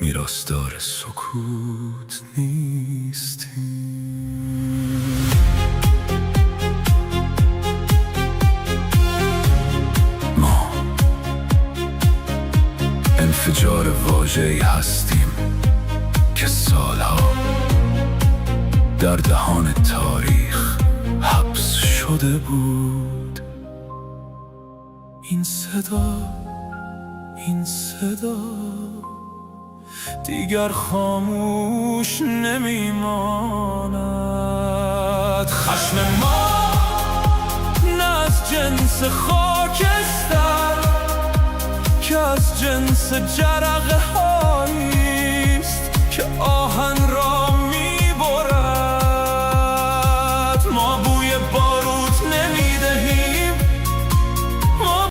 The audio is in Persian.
میراثدار سکوت نیستیم. ما انفجار واژه‌ای هستیم که سالها در دهان تاریخ حبس شده بود. این صدا دیگر خاموش نمیماند. خشم ما نه از جنس خاکستر که از جنس جرقه هاییست که